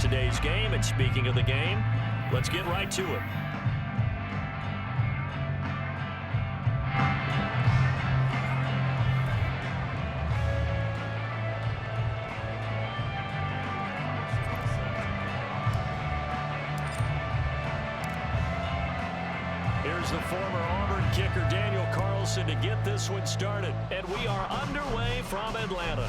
today's game. And speaking of the game, let's get right to it. Here's the former Auburn kicker, Daniel Carlson, to get this one started. And we are underway from Atlanta.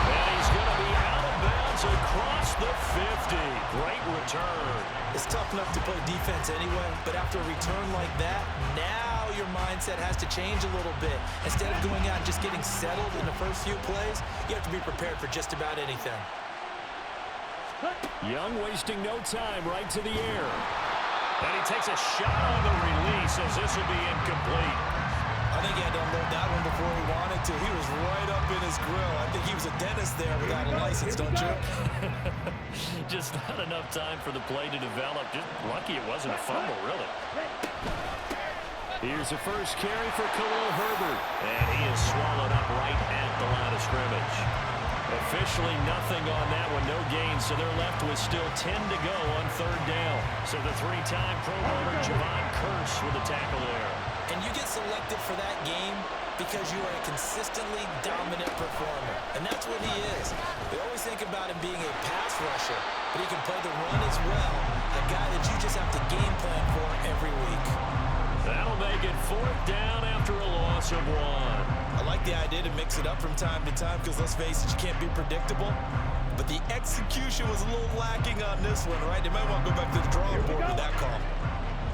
And he's going to be out of bounds across the 50. Great return. It's tough enough to play defense anyway, but after a return like that, now your mindset has to change a little bit. Instead of going out and just getting settled in the first few plays, you have to be prepared for just about anything. Young wasting no time, right to the air. And he takes a shot on the release as this will be incomplete. I think he had to unload that one before he wanted to. He was right up in his grill. I think he was a dentist there without a license, don't you? Just not enough time for the play to develop. Just lucky it wasn't a fumble, really. Here's the first carry for Khalil Herbert. And he is swallowed up right at the line of scrimmage. Officially nothing on that one, no gain, so they're left with still 10 to go on third down. So the three-time Pro Bowler Javon Curse with a tackle there. And you get selected for that game because you are a consistently dominant performer. And that's what he is. We always think about him being a pass rusher, but he can play the run as well. A guy that you just have to game plan for every week. That'll make it fourth down after a loss of one. I like the idea to mix it up from time to time because, let's face it, you can't be predictable. But the execution was a little lacking on this one, right? They might want to go back to the drawing board with that call.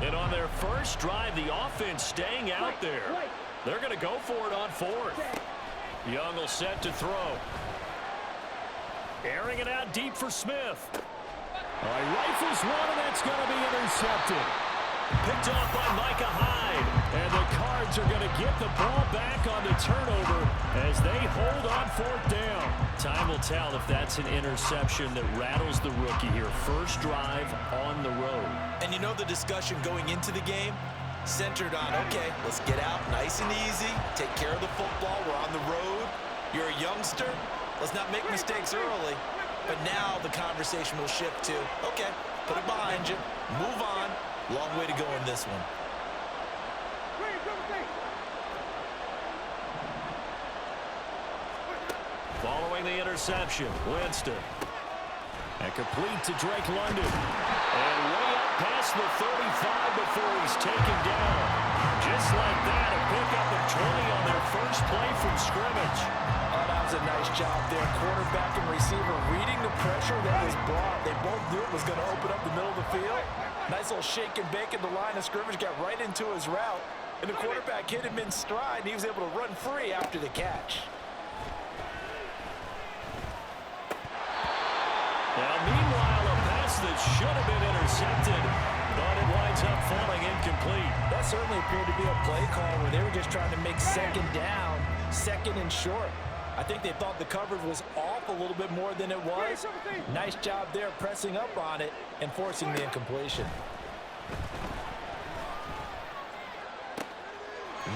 And on their first drive, the offense staying out there. They're going to go for it on fourth. Young will set to throw. Airing it out deep for Smith. Rifles one, and that's going to be intercepted. Picked off by Micah Hyde. And the Cards are going to get the ball back on the turnover as they hold on fourth down. Time will tell if that's an interception that rattles the rookie here. First drive on the road. And you know the discussion going into the game? Centered on, okay, let's get out nice and easy, take care of the football, we're on the road. You're a youngster, let's not make mistakes early. But now the conversation will shift to, okay, put it behind you, move on. Long way to go in this one. Following the interception, Winston. And complete to Drake London. And way up past the 35 before he's taken down. Just like that, a pickup of 20 on their first play from scrimmage. Oh, that was a nice job there. Quarterback and receiver reading the pressure that was brought. They both knew it was going to open up the middle of the field. Nice little shake and bake in the line of scrimmage, got right into his route. And the quarterback hit him in stride, and he was able to run free after the catch. Now, meanwhile, a pass that should have been intercepted, but it winds up falling incomplete. That certainly appeared to be a play call where they were just trying to make second down, second and short. I think they thought the coverage was off a little bit more than it was. Nice job there pressing up on it and forcing the incompletion.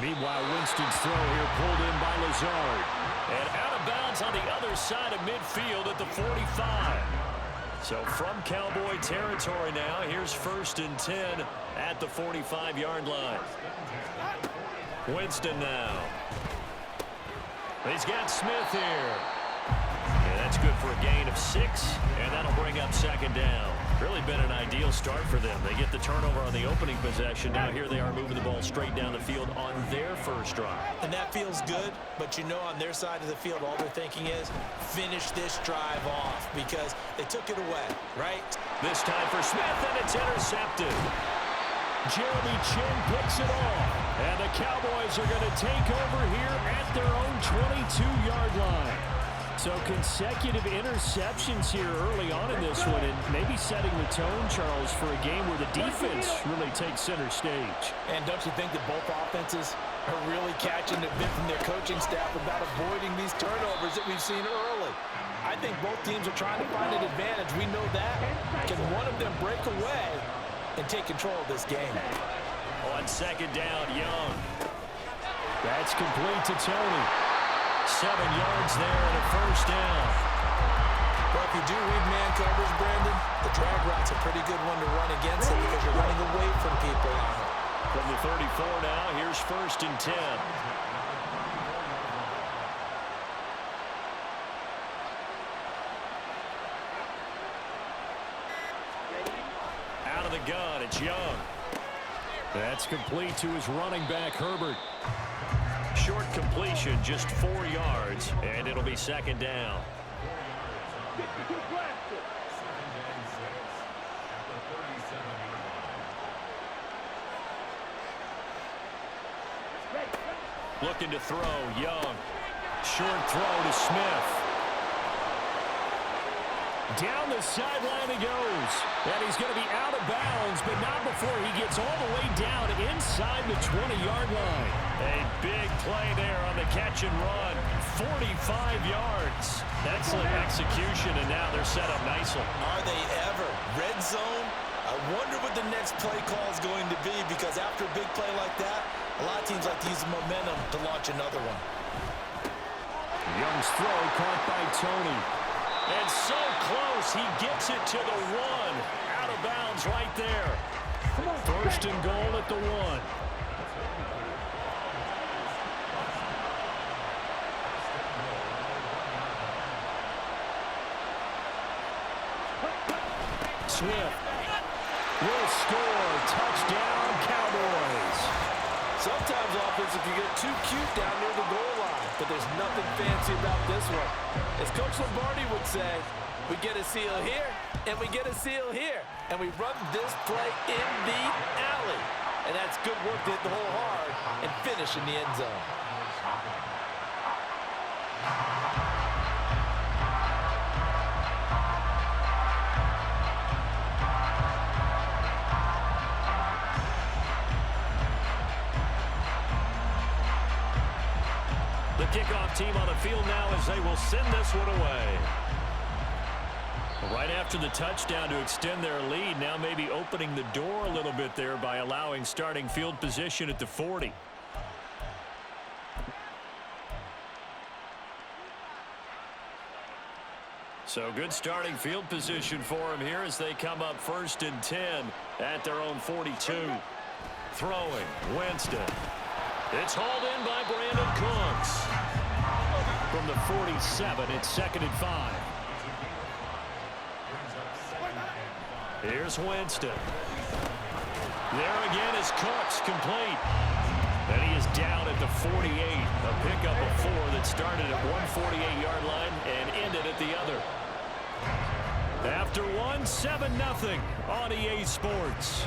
Meanwhile, Winston's throw here pulled in by Lazard. And out of bounds on the other side of midfield at the 45. So from Cowboy territory now, here's 1st and 10 at the 45-yard line. Winston now. He's got Smith here. And that's good for a gain of 6, and that'll bring up second down. Really been an ideal start for them. They get the turnover on the opening possession. Now here they are moving the ball straight down the field on their first drive. And that feels good, but you know on their side of the field all they're thinking is finish this drive off because they took it away, right? This time for Smith, and it's intercepted. Jeremy Chin picks it off. And the Cowboys are going to take over here at their own 22-yard line. So consecutive interceptions here early on in this one, and maybe setting the tone, Charles, for a game where the defense really takes center stage. And don't you think that both offenses are really catching the bit from their coaching staff about avoiding these turnovers that we've seen early? I think both teams are trying to find an advantage. We know that. Can one of them break away and take control of this game? On second down, Young. That's complete to Tony. 7 yards there and a first down. Well, if you do read man coverage, Brandon, the drag route's a pretty good one to run against it because you're running away from people on it. From the 34 now, here's 1st and 10. Out of the gun, it's Young. That's complete to his running back, Herbert. Short completion, just 4 yards, and it'll be 2nd down. Looking to throw, Young. Short throw to Smith. Down the sideline he goes. And he's going to be out of bounds, but not before he gets all the way down inside the 20-yard line. A big play there on the catch and run. 45 yards. Excellent execution, and now they're set up nicely. Are they ever? Red zone? I wonder what the next play call is going to be, because after a big play like that, a lot of teams like to use the momentum to launch another one. Young's throw caught by Tony. And so close, he gets it to the 1. Out of bounds right there. 1st and goal at the 1. Swift will score. Touchdown, Cowboys. Sometimes offense can get too cute down near the goal line, but there's nothing fancy about this one. As Coach Lombardi would say, we get a seal here, and we get a seal here, and we run this play in the alley. And that's good work to hit the hole hard and finish in the end zone. The kickoff team on the field now as they will send this one away. Right after the touchdown to extend their lead, now maybe opening the door a little bit there by allowing starting field position at the 40. So good starting field position for them here as they come up 1st and 10 at their own 42. Throwing, Winston. It's hauled in by Brandon Cooks. From the 47, it's 2nd and 5. Here's Winston. There again is Cooks, complete. And he is down at the 48. A pickup of 4 that started at one 48-yard line and ended at the other. After 7-0 on EA Sports.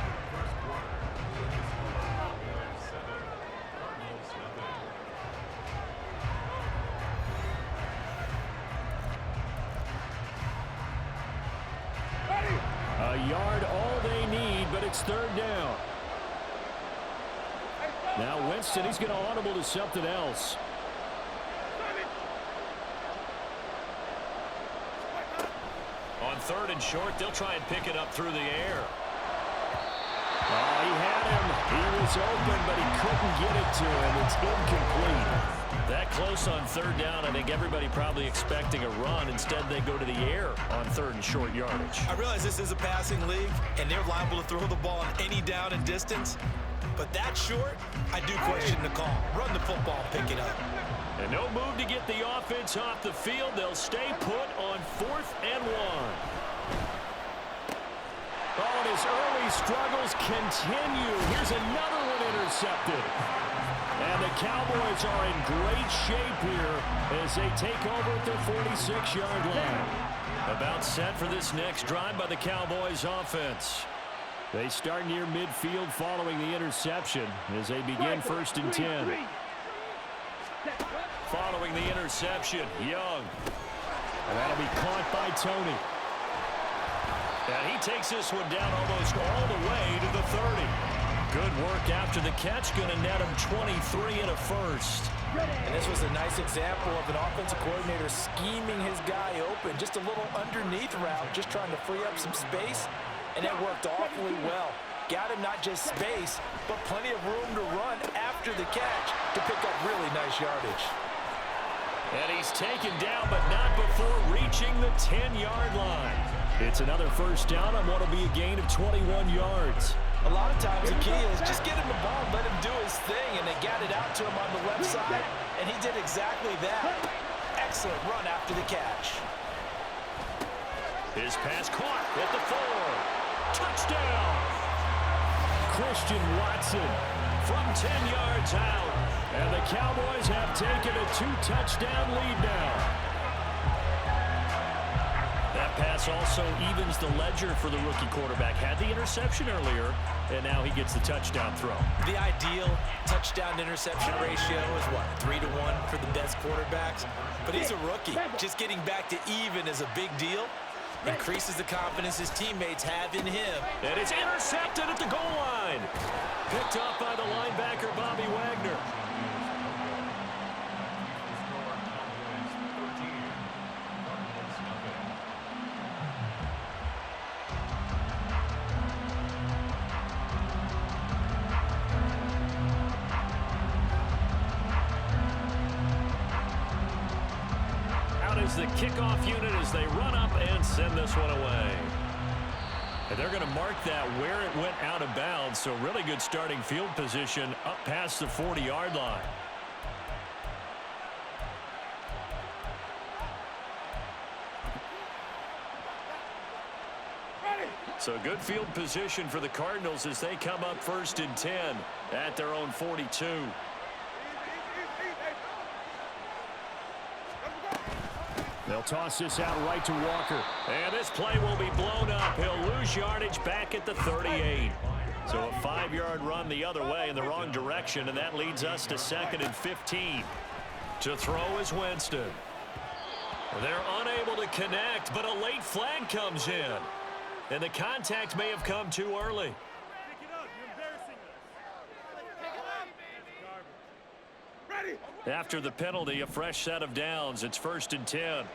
A yard all they need, but it's 3rd down. Now Winston, he's going to audible to something else. On 3rd and short, they'll try and pick it up through the air. Oh, he had him. He was open, but he couldn't get it to him. It's incomplete. That close on 3rd down, I think everybody probably expecting a run. Instead, they go to the air on 3rd and short yardage. I realize this is a passing league, and they're liable to throw the ball on any down and distance. But that short, I do question the call. Run the football, pick it up. And no move to get the offense off the field. They'll stay put on 4th and 1. Oh, and his early struggles continue. Here's another one intercepted. And the Cowboys are in great shape here as they take over at their 46-yard line. About set for this next drive by the Cowboys offense. They start near midfield following the interception as they begin 1st and 10. Following the interception, Young. And that'll be caught by Tony. And he takes this one down almost all the way to the 30. Good work after the catch, going to net him 23 and a first. And this was a nice example of an offensive coordinator scheming his guy open. Just a little underneath route, just trying to free up some space, and it worked awfully well. Got him not just space, but plenty of room to run after the catch to pick up really nice yardage. And he's taken down, but not before reaching the 10-yard line. It's another first down on what will be a gain of 21 yards. A lot of times the key is just get him the ball and let him do his thing, and they got it out to him on the left side, and he did exactly that. Excellent run after the catch. His pass caught at the 4. Touchdown! Christian Watson from 10 yards out. And the Cowboys have taken a 2-touchdown lead now. That pass also evens the ledger for the rookie quarterback. Had the interception earlier, and now he gets the touchdown throw. The ideal touchdown-interception ratio is, what, 3-to-1 for the best quarterbacks? But he's a rookie. Just getting back to even is a big deal. Increases the confidence his teammates have in him. And it's intercepted at the goal line. Picked up by the linebacker, Bobby Wagner. The kickoff unit as they run up and send this one away. And they're going to mark that where it went out of bounds, so really good starting field position up past the 40-yard line. So good field position for the Cardinals as they come up 1st and 10 at their own 42. They'll toss this out right to Walker. And this play will be blown up. He'll lose yardage back at the 38. So a 5-yard run the other way in the wrong direction, and that leads us to 2nd and 15. To throw is Winston. They're unable to connect, but a late flag comes in. And the contact may have come too early. After the penalty, a fresh set of downs. It's 1st and 10.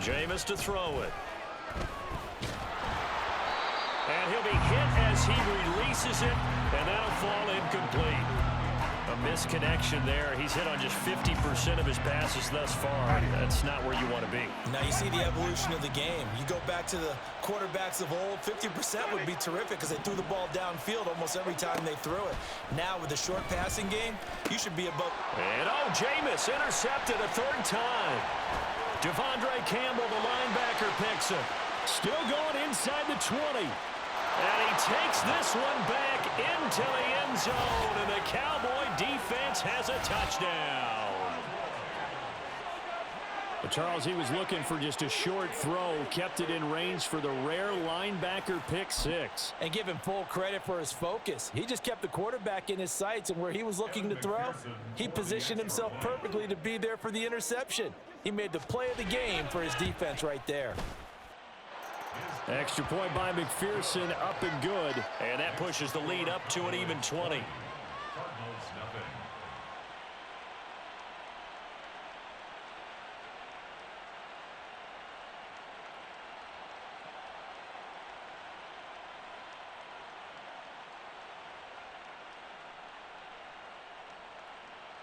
Jameis to throw it. And he'll be hit as he releases it, and that'll fall incomplete. A misconnection there. He's hit on just 50% of his passes thus far. That's not where you want to be. Now you see the evolution of the game. You go back to the quarterbacks of old, 50% would be terrific because they threw the ball downfield almost every time they threw it. Now with the short passing game, you should be above. And Jameis intercepted a 3rd time. Devondre Campbell, the linebacker, picks it. Still going inside the 20. And he takes this one back into the end zone, and the Cowboy defense has a touchdown. But Charles, he was looking for just a short throw, kept it in range for the rare linebacker pick 6. And give him full credit for his focus. He just kept the quarterback in his sights, and where he was looking to throw, he positioned himself perfectly to be there for the interception. He made the play of the game for his defense right there. Extra point by McPherson, up and good. And that pushes the lead up to an even 20.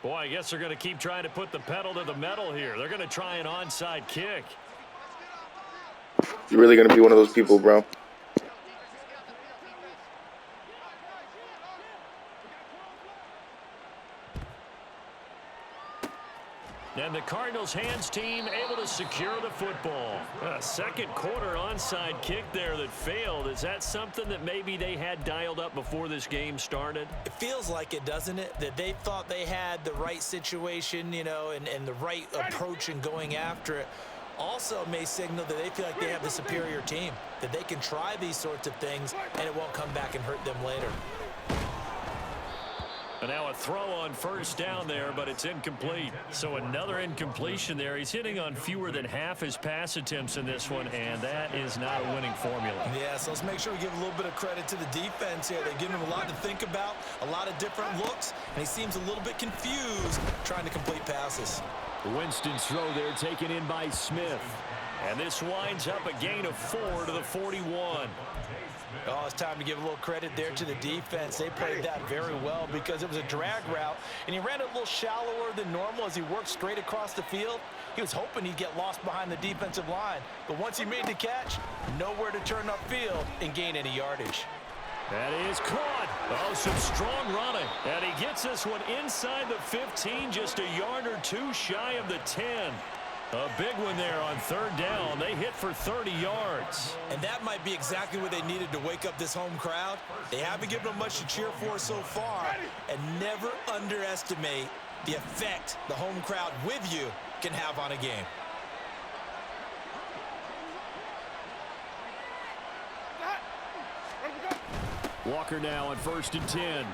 Boy, I guess they're going to keep trying to put the pedal to the metal here. They're going to try an onside kick. You're really going to be one of those people, bro. And the Cardinals' hands team able to secure the football. A second quarter onside kick there that failed. Is that something that maybe they had dialed up before this game started? It feels like it, doesn't it? That they thought they had the right situation, you know, and the right approach in going after it. Also may signal that they feel like they have the superior team, that they can try these sorts of things and it won't come back and hurt them later. And now a throw on first down there, but it's incomplete. So another incompletion there. He's hitting on fewer than half his pass attempts in this one, and that is not a winning formula. Yeah, so let's make sure we give a little bit of credit to the defense here. They're giving him a lot to think about, a lot of different looks, and he seems a little bit confused trying to complete passes. Winston's throw there taken in by Smith. And this winds up a gain of 4 to the 41. Oh, it's time to give a little credit there to the defense. They played that very well because it was a drag route, and he ran it a little shallower than normal as he worked straight across the field. He was hoping he'd get lost behind the defensive line, but once he made the catch, nowhere to turn upfield and gain any yardage. That is caught. Oh, some strong running. And he gets this one inside the 15, just a yard or two shy of the 10. A big one there on third down. They hit for 30 yards. And that might be exactly what they needed to wake up this home crowd. They haven't given them much to cheer for so far. And never underestimate the effect the home crowd with you can have on a game. Walker now on 1st and 10.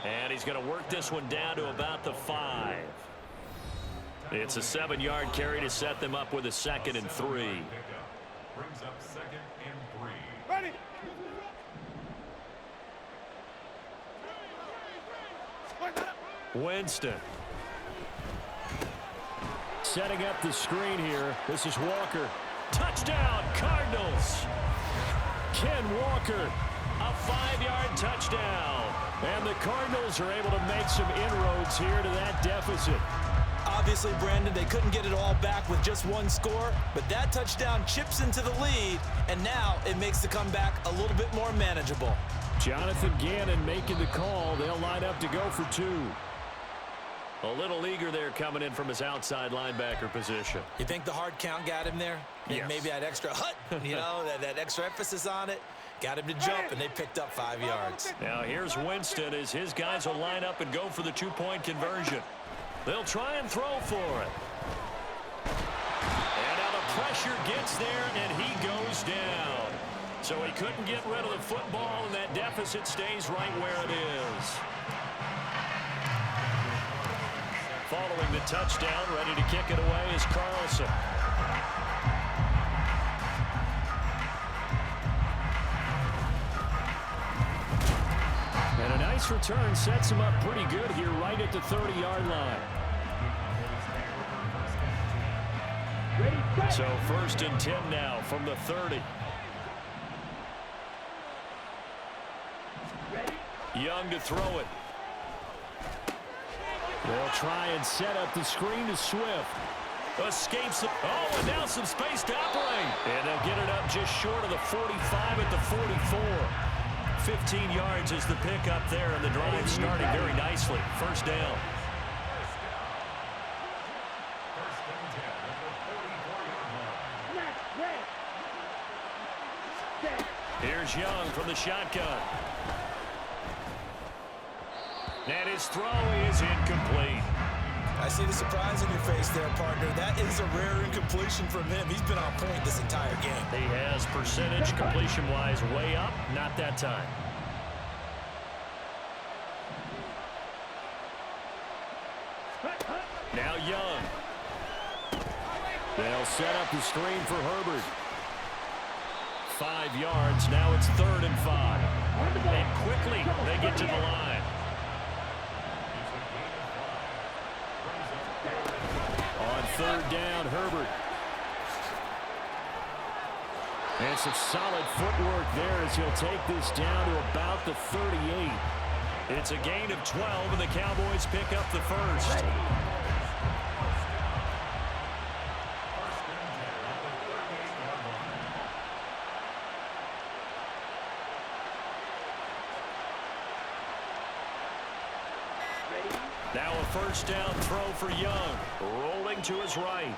And he's going to work this one down to about the 5. It's a 7-yard carry to set them up with a 2nd and 3. Brings up 2nd and 3. Ready. Winston. Setting up the screen here. This is Walker. Touchdown, Cardinals. Ken Walker, a 5-yard touchdown. And the Cardinals are able to make some inroads here to that deficit. Obviously, Brandon, they couldn't get it all back with just one score, but that touchdown chips into the lead, and now it makes the comeback a little bit more manageable. Jonathan Gannon making the call. They'll line up to go for 2. A little eager there coming in from his outside linebacker position. You think the hard count got him there? Yes. Maybe that extra that extra emphasis on it got him to jump, and they picked up 5 yards. Now here's Winston as his guys will line up and go for the 2-point conversion. They'll try and throw for it. And now the pressure gets there, and he goes down. So he couldn't get rid of the football, and that deficit stays right where it is. Following the touchdown, ready to kick it away is Carlson. And a nice return sets him up pretty good here right at the 30-yard line. So 1st and 10 now from the 30. Young to throw it. They'll try and set up the screen to Swift. Escapes it. Oh, and now some space to operate. And they'll get it up just short of the 45 at the 44. 15 yards is the pickup there, and the drive starting very nicely. 1st down. Here's Young from the shotgun. And his throw is incomplete. I see the surprise on your face there, partner. That is a rare incompletion from him. He's been on point this entire game. He has percentage completion-wise way up. Not that time. Now Young. They'll set up the screen for Herbert. 5 yards. Now it's 3rd and 5. And quickly they get to the line. On 3rd down, Herbert. And some solid footwork there as he'll take this down to about the 38. It's a gain of 12, and the Cowboys pick up the 1st. Now a 1st down throw for Young. Rolling to his right.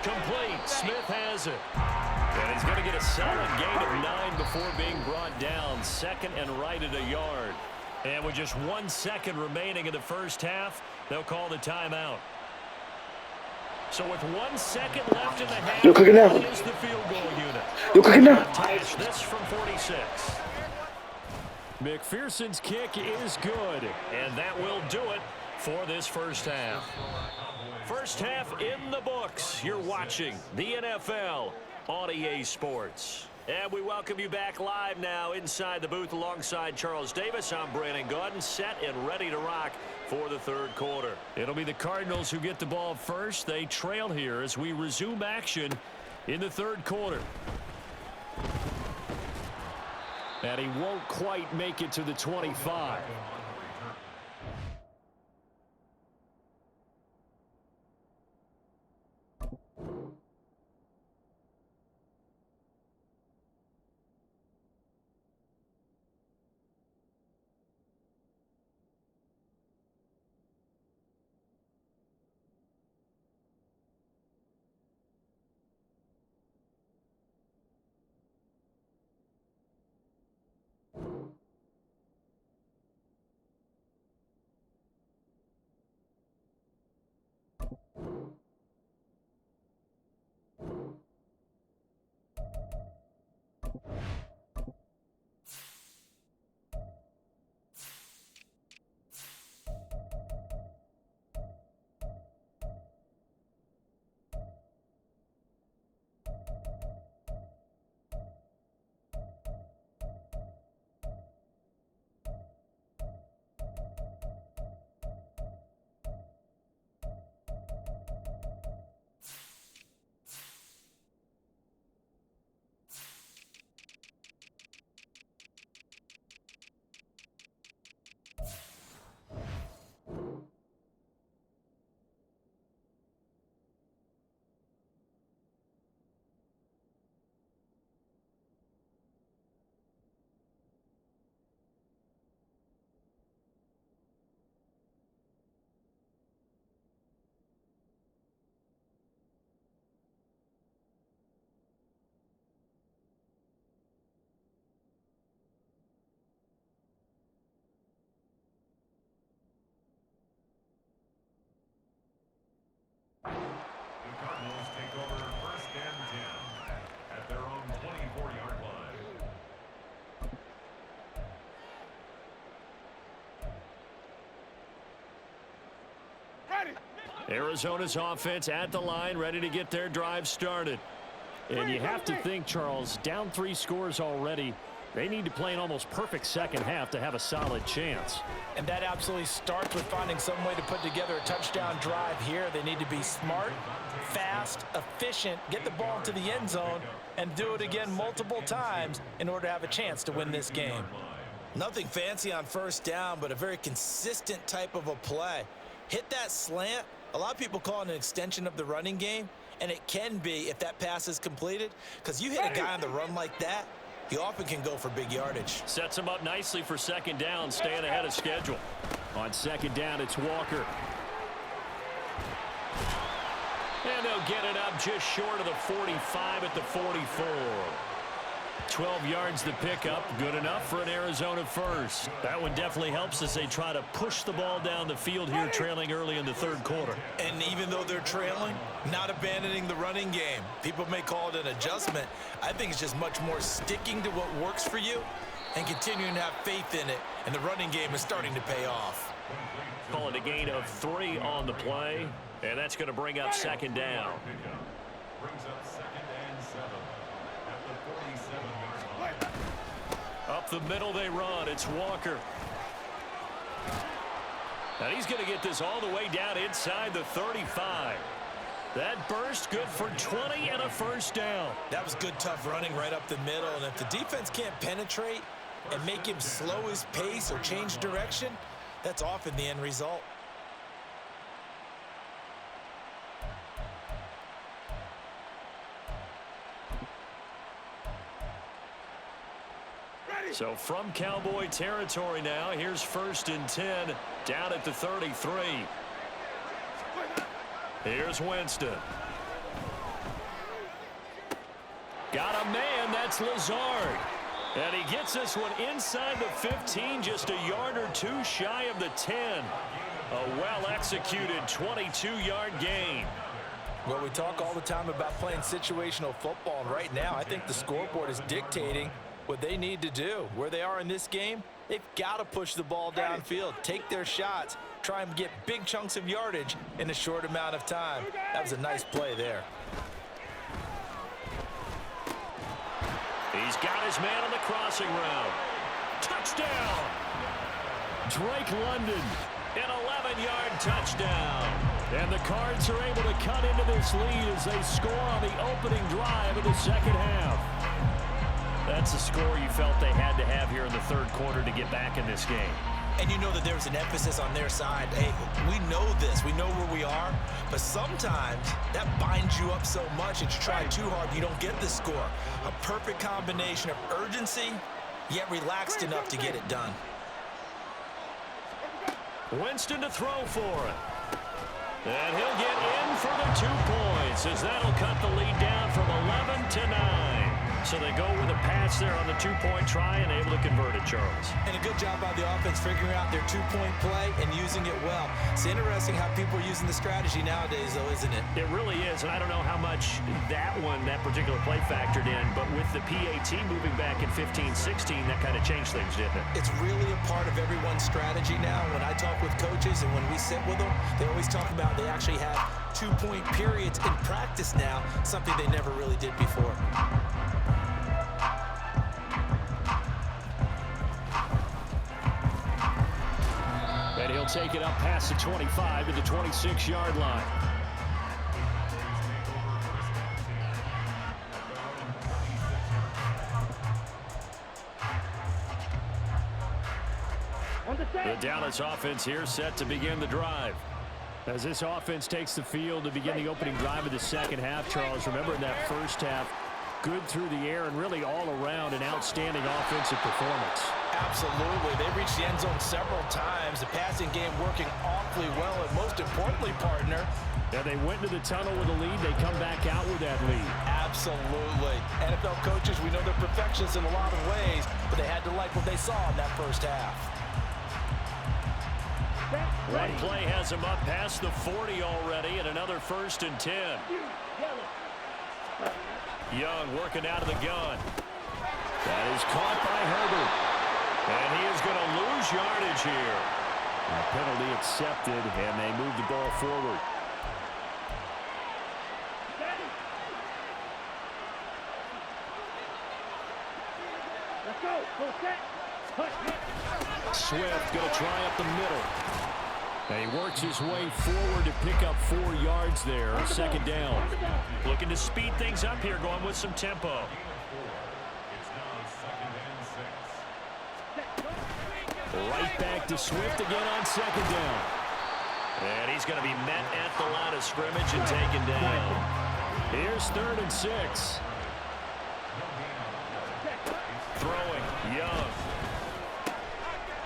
Complete. Smith has it. And he's going to get a solid gain of 9 before being brought down. 2nd and right at a yard. And with just 1 second remaining in the first half, they'll call the timeout. So with 1 second left in the half, that is the field goal unit. Yo, cooking now. This from 46. McPherson's kick is good, and that will do it for this first half. First half in the books. You're watching the NFL on EA Sports. And we welcome you back live now inside the booth alongside Charles Davis. I'm Brandon Gaudin, set and ready to rock for the third quarter. It'll be the Cardinals who get the ball first. They trail here as we resume action in the third quarter. And he won't quite make it to the 25. The Cardinals take over first and 10 at their own 24-yard line. Arizona's offense at the line, ready to get their drive started. And you have to think, Charles, down 3 scores already. They need to play an almost perfect second half to have a solid chance. And that absolutely starts with finding some way to put together a touchdown drive here. They need to be smart, fast, efficient, get the ball into the end zone, and do it again multiple times in order to have a chance to win this game. Nothing fancy on first down, but a very consistent type of a play. Hit that slant. A lot of people call it an extension of the running game, and it can be if that pass is completed, because you hit a guy on the run like that, he often can go for big yardage. Sets him up nicely for second down, staying ahead of schedule. On second down, it's Walker. And they'll get it up just short of the 45 at the 44. 12 yards to pick up, good enough for an Arizona first. That one definitely helps as they try to push the ball down the field here, trailing early in the third quarter. And even though they're trailing, not abandoning the running game. People may call it an adjustment. I think it's just much more sticking to what works for you and continuing to have faith in it, and the running game is starting to pay off. Call it a gain of 3 on the play, and that's going to bring up second down. Brings up second and 7 at the 47-yard line. Up the middle they run. It's Walker. And he's going to get this all the way down inside the 35. That burst good for 20 and a first down. That was good, tough running right up the middle. And if the defense can't penetrate and make him slow his pace or change direction, that's often the end result. So from Cowboy territory now, here's first and 10 down at the 33. Here's Winston. Got a man, that's Lazard. And he gets this one inside the 15, just a yard or 2 shy of the 10. A well-executed 22-yard gain. Well, we talk all the time about playing situational football, and right now I think the scoreboard is dictating What they need to do, where they are in this game, they've got to push the ball downfield, take their shots, try and get big chunks of yardage in a short amount of time. That was a nice play there. He's got his man on the crossing route. Touchdown! Drake London, an 11-yard touchdown. And the Cards are able to cut into this lead as they score on the opening drive of the second half. That's a score you felt they had to have here in the third quarter to get back in this game. And you know that there was an emphasis on their side. Hey, we know this. We know where we are. But sometimes that binds you up so much that you try too hard, you don't get the score. A perfect combination of urgency, yet relaxed enough to get it done. Winston to throw for it. And he'll get in for the 2 points as that'll cut the lead down from 11 to 9. So they go with a pass there on the 2-point try and able to convert it, Charles. And a good job by the offense figuring out their 2-point play and using it well. It's interesting how people are using the strategy nowadays, though, isn't it? It really is, and I don't know how much that particular play factored in, but with the PAT moving back in 15-16, that kind of changed things, didn't it? It's really a part of everyone's strategy now. When I talk with coaches and when we sit with them, they always talk about they actually have 2-point periods in practice now, something they never really did before. And he'll take it up past the 25 to the 26-yard line. The Dallas offense here set to begin the drive. As this offense takes the field to begin the opening drive of the second half, Charles, remember in that first half, good through the air and really all around an outstanding offensive performance. Absolutely. They reached the end zone several times. The passing game working awfully well, and most importantly, partner, yeah, they went to the tunnel with a lead. They come back out with that lead. Absolutely. NFL coaches, we know they're perfectionists in a lot of ways, but they had to like what they saw in that first half. One play has him up past the 40 already, and another 1st and 10. Young working out of the gun. That is caught by Herbert. And he is going to lose yardage here. A penalty accepted, and they move the ball forward. Swift going to try up the middle. And he works his way forward to pick up 4 yards there. Second down. Looking to speed things up here, going with some tempo. Right back to Swift again on second down. And he's going to be met at the line of scrimmage and taken down. Here's 3rd and 6. Throwing, Young.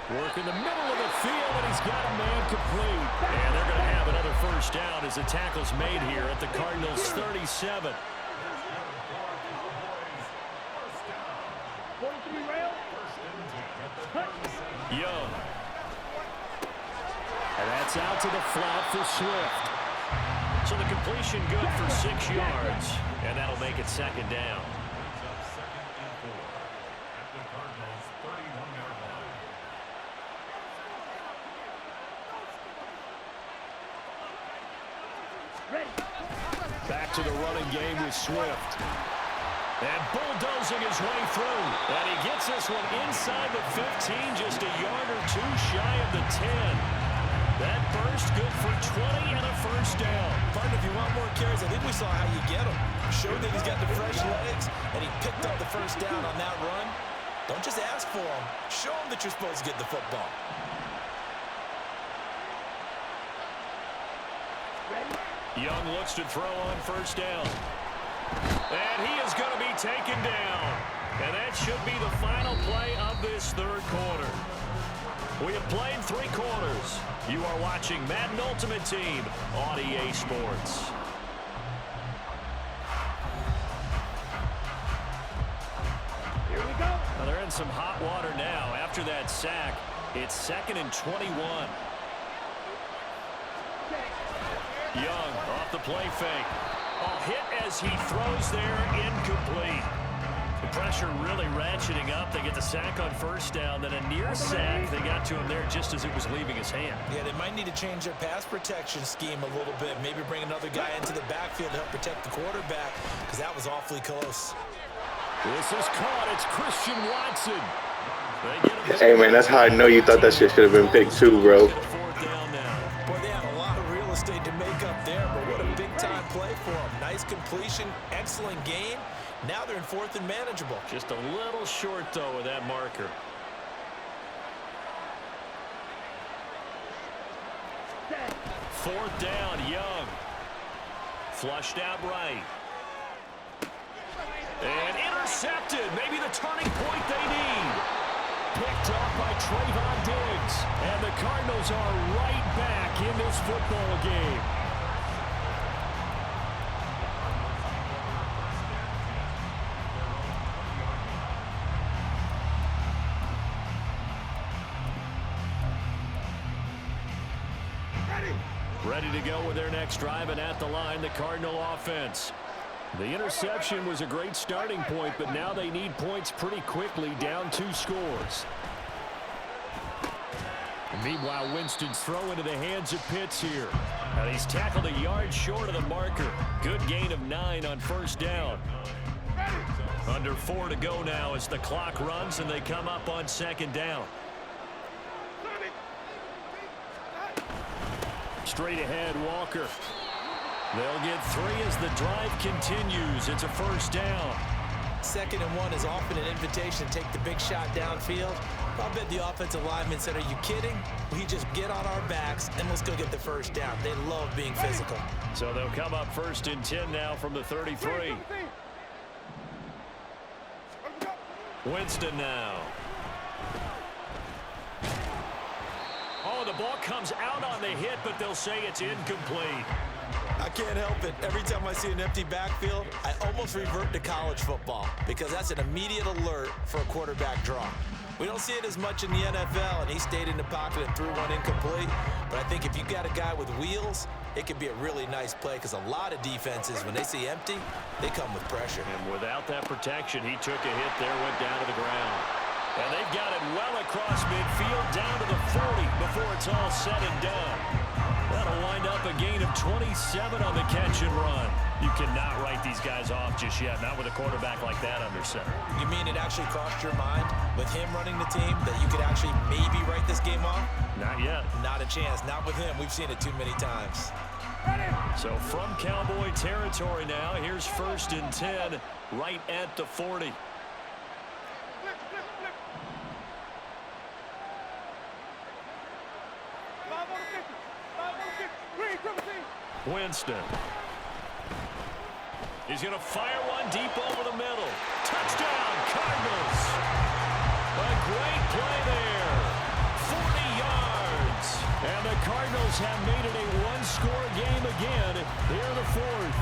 Work in the middle of the field, and he's got a man complete. And they're going to have another first down as the tackle's made here at the Cardinals' 37. Young. And that's out to the flat for Swift. So the completion good for 6 yards. And that'll make it second down. Back to the running game with Swift. And bulldozing his way through. And he gets this one inside the 15, just a yard or 2 shy of the 10. That burst good for 20 and a first down. Partner, if you want more carries, I think we saw how you get him. Showed that he's got the fresh legs, and he picked up the first down on that run. Don't just ask for him. Show him that you're supposed to get the football. Young looks to throw on first down. And he is going to be taken down. And that should be the final play of this third quarter. We have played 3 quarters. You are watching Madden Ultimate Team on EA Sports. Here we go. Now they're in some hot water now. After that sack, it's 2nd and 21. Young off the play fake. A hit as he throws there, incomplete. The pressure really ratcheting up. They get the sack on first down, then a near sack. They got to him there just as it was leaving his hand. Yeah, they might need to change their pass protection scheme a little bit. Maybe bring another guy into the backfield to help protect the quarterback, because that was awfully close. This is caught. It's Christian Watson. Hey, man, that's how I know you thought that shit should have been picked too, bro. Boy, they had a lot of real estate to make up there, but what a big-time play for them. Nice completion, excellent game. Now they're in 4th and manageable. Just a little short, though, with that marker. Fourth down, Young. Flushed out right. And intercepted. Maybe the turning point they need. Picked up by Trayvon Diggs. And the Cardinals are right back in this football game. Ready to go with their next drive, and at the line, the Cardinal offense. The interception was a great starting point, but now they need points pretty quickly, down 2 scores. Meanwhile, Winston's throw into the hands of Pitts here. And he's tackled a yard short of the marker. Good gain of 9 on first down. Under 4 to go now as the clock runs and they come up on second down. Straight ahead, Walker. They'll get 3 as the drive continues. It's a first down. 2nd and 1 is often an invitation to take the big shot downfield. I'll bet the offensive lineman said, are you kidding? We just get on our backs and let's go get the first down. They love being physical. So they'll come up 1st and 10 now from the 33. Winston now. Oh, the ball comes out on the hit, but they'll say it's incomplete. I can't help it. Every time I see an empty backfield, I almost revert to college football because that's an immediate alert for a quarterback draw. We don't see it as much in the NFL, and he stayed in the pocket and threw one incomplete. But I think if you got a guy with wheels, it could be a really nice play because a lot of defenses, when they see empty, they come with pressure. And without that protection, he took a hit there, went down to the ground. And they've got it well across midfield, down to the 40 before it's all said and done. That'll wind up a gain of 27 on the catch and run. You cannot write these guys off just yet, not with a quarterback like that under center. You mean it actually crossed your mind with him running the team that you could actually maybe write this game off? Not yet. Not a chance. Not with him. We've seen it too many times. So from Cowboy territory now, here's 1st and 10 right at the 40. Winston. He's going to fire one deep over the middle. Touchdown, Cardinals. A great play there. 40 yards. And the Cardinals have made it a one-score game again here in the 4th.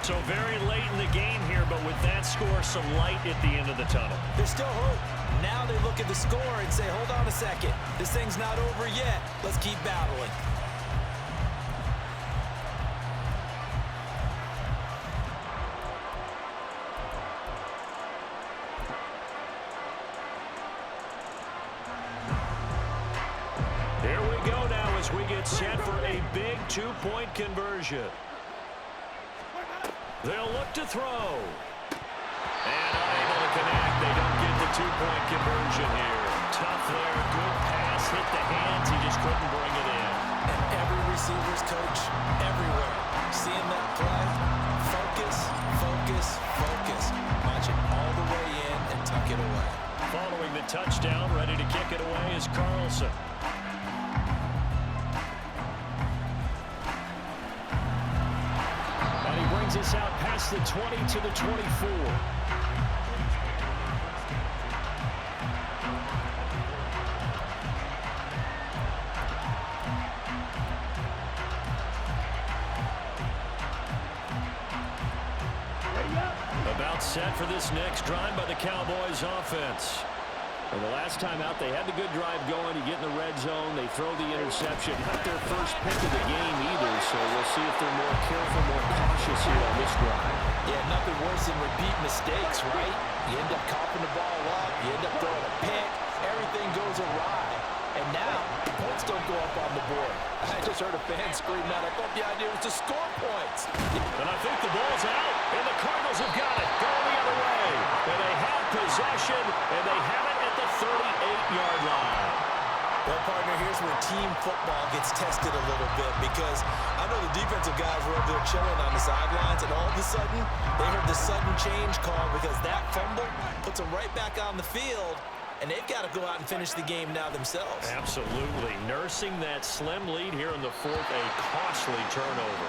So very late in the game here, but with that score, some light at the end of the tunnel. There's still hope. Now they look at the score and say, hold on a second. This thing's not over yet. Let's keep battling. Here we go now as we get set for a big 2-point conversion. They'll look to throw. And unable to connect. They don't get the 2-point conversion here. Tough there. Good pass. Hit the hands. He just couldn't bring it in. And every receiver's coach everywhere. Seeing that play, focus, focus, focus. Watch it all the way in and tuck it away. Following the touchdown, ready to kick it away is Carlson. And he brings us out past the 20 to the 24. About set for this next drive by the Cowboys offense. And the last time out, they had the good drive going. You get in the red zone. They throw the interception. Not their first pick of the game either, so we'll see if they're more careful, more cautious here on this drive. Yeah, nothing worse than repeat mistakes, right? You end up coughing the ball up. You end up throwing a pick. Everything goes awry. And now, points don't go up on the board. I just heard a fan scream out. I thought the idea was to score points. And I think the ball's out, and the Cardinals have got it. Going the other way. And they have possession, and they have it at the 38-yard line. Well, partner, here's where team football gets tested a little bit because I know the defensive guys were over there chilling on the sidelines, and all of a sudden, they heard the sudden change call because that fumble puts them right back on the field. And they've got to go out and finish the game now themselves. Absolutely. Nursing that slim lead here in the fourth, a costly turnover.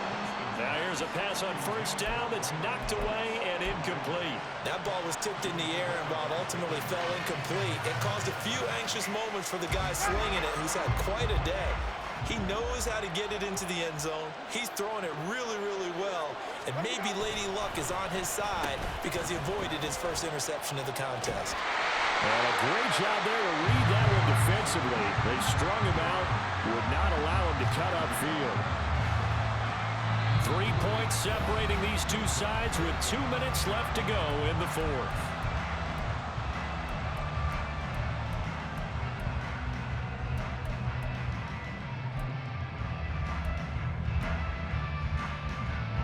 Now here's a pass on first down that's knocked away and incomplete. That ball was tipped in the air, and while it ultimately fell incomplete, it caused a few anxious moments for the guy slinging it, who's had quite a day. He knows how to get it into the end zone. He's throwing it really, really well. And maybe Lady Luck is on his side because he avoided his first interception of the contest. And a great job there to read that one defensively. They strung him out, would not allow him to cut upfield. 3 points separating these two sides with 2 minutes left to go in the fourth.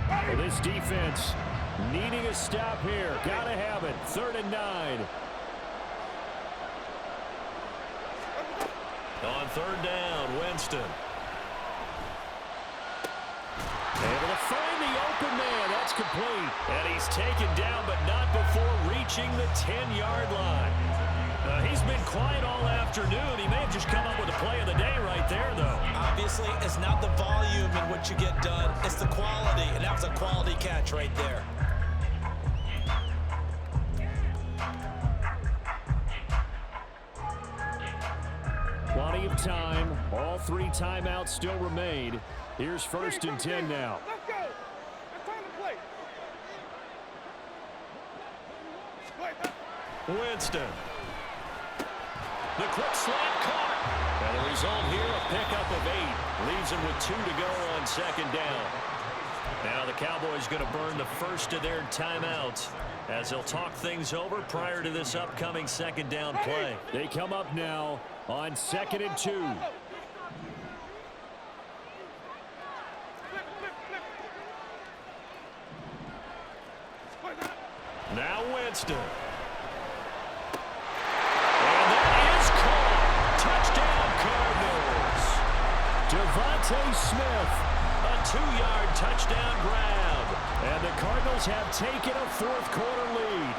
Well, this defense needing a stop here. Gotta have it. 3rd and 9. On 3rd down, Winston. Able to find the open man. That's complete. And he's taken down, but not before reaching the 10-yard line. He's been quiet all afternoon. He may have just come up with a play of the day right there, though. Obviously, it's not the volume in what you get done. It's the quality, and that was a quality catch right there. Plenty of time. All 3 timeouts still remain. Here's 1st and 10 now. Let's go. It's time to play. Winston. The quick slant caught. And the result here, a pickup of 8. Leaves him with 2 to go on 2nd down. Now the Cowboys going to burn the first of their timeouts as they'll talk things over prior to this upcoming 2nd down play. They come up now on 2nd and 2. Now Winston. And that is caught. Touchdown Cardinals. Devontae Smith, a 2-yard touchdown grab. And the Cardinals have taken a 4th quarter lead.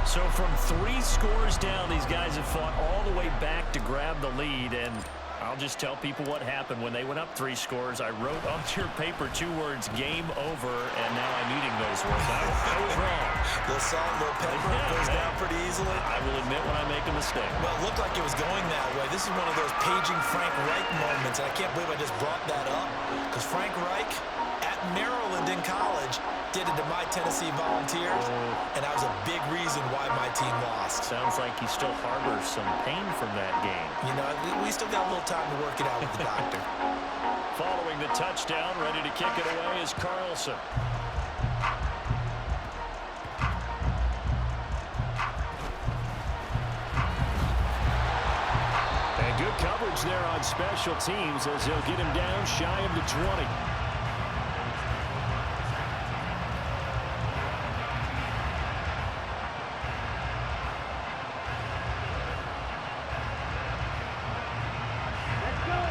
So from 3 scores down, these guys have fought all the way back to grab the lead. And I'll just tell people what happened when they went up 3 scores. I wrote on your paper 2 words, game over, and now I'm eating those words. I was wrong. A little salt, a little pepper, goes down pretty easily. I will admit when I make a mistake. Well, it looked like it was going that way. This is one of those paging Frank Reich moments, and I can't believe I just brought that up, because Frank Reich at Maryland in college did it to my Tennessee Volunteers, and that was a big reason why my team lost. Sounds like he still harbors some pain from that game. You know, we still got a little time to work it out with the doctor. Following the touchdown, ready to kick it away is Carlson. And good coverage there on special teams as they'll get him down shy of the 20.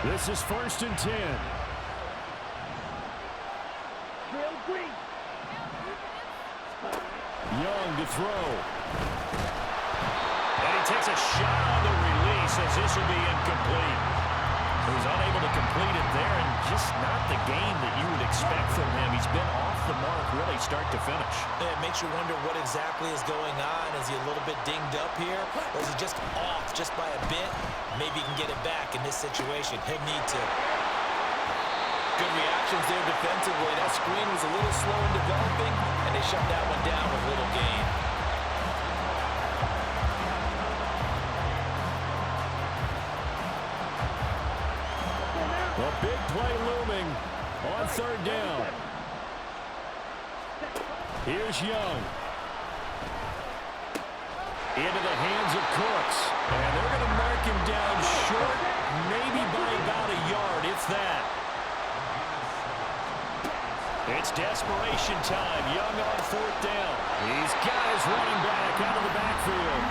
This is 1st and 10. Young to throw. And he takes a shot on the release as this will be incomplete. He was unable to complete it there, and just not the game that you would expect from him. He's been off the mark really start to finish. It makes you wonder what exactly is going on. Is he a little bit dinged up here, or is he just off just by a bit? Maybe he can get it back in this situation. He'll need to. Good reactions there defensively. That screen was a little slow in developing, and they shut that one down with little gain. A big play looming on third down. Here's Young. Into the hands of Cooks. And they're going to mark him down short, maybe by about a yard, if that. It's desperation time. Young on fourth down. He's got his running back out of the backfield.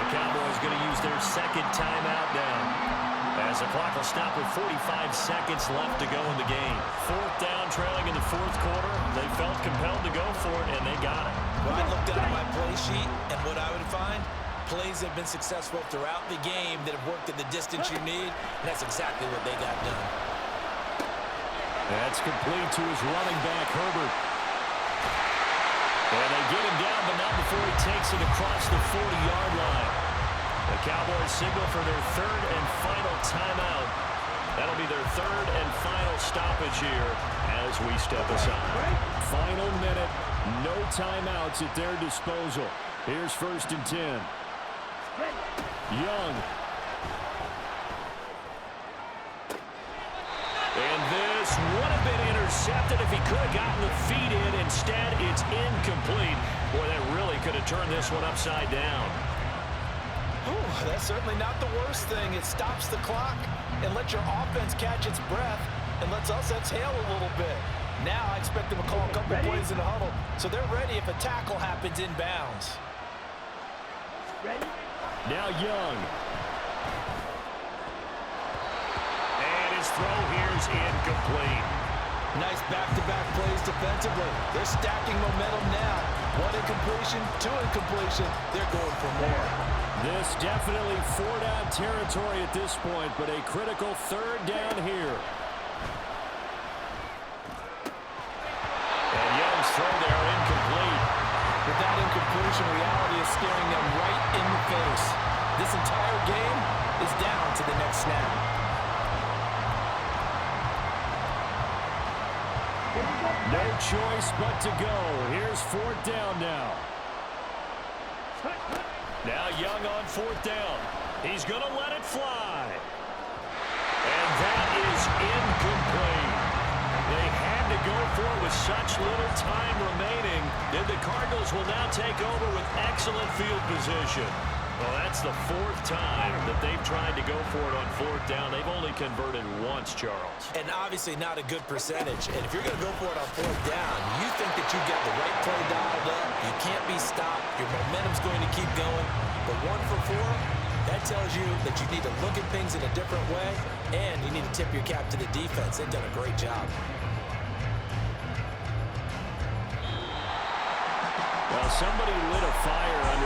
The Cowboys going to use their second timeout now, as the clock will stop with 45 seconds left to go in the game. Fourth down, trailing in the fourth quarter. They felt compelled to go for it, and they got it. Well, I looked down at my play sheet, and what I would find, plays have been successful throughout the game that have worked at the distance you need, and that's exactly what they got done. That's complete to his running back, Herbert. And they get him down, but not before he takes it across the 40-yard line. The Cowboys signal for their third and final timeout. That'll be their third and final stoppage here as we step aside. Final minute, no timeouts at their disposal. Here's 1st and 10. Young. And this would have been intercepted if he could have gotten the feet in. Instead, it's incomplete. Boy, that really could have turned this one upside down. Ooh, that's certainly not the worst thing. It stops the clock and lets your offense catch its breath and lets us exhale a little bit. Now I expect them to call a couple plays in the huddle, so they're ready if a tackle happens inbounds. Now Young. And his throw here is incomplete. Nice back-to-back plays defensively. They're stacking momentum now. One incompletion, two incompletion. They're going for more. This definitely four-down territory at this point, but a critical third down here. And Young's throw there incomplete. With that incompletion, reality is staring them right in the face. This entire game is down to the next snap. No choice but to go. Here's fourth down now. Now Young on fourth down. He's going to let it fly. And that is incomplete. They had to go for it with such little time remaining. Then the Cardinals will now take over with excellent field position. Well, that's the fourth time that they've tried to go for it on fourth down. They've only converted once, Charles. And obviously not a good percentage. And if you're going to go for it on fourth down, you think that you've got the right play dialed up. You can't be stopped. Your momentum's going to keep going. But 1 for 4, that tells you that you need to look at things in a different way, and you need to tip your cap to the defense. They've done a great job. Well, somebody lit a fire under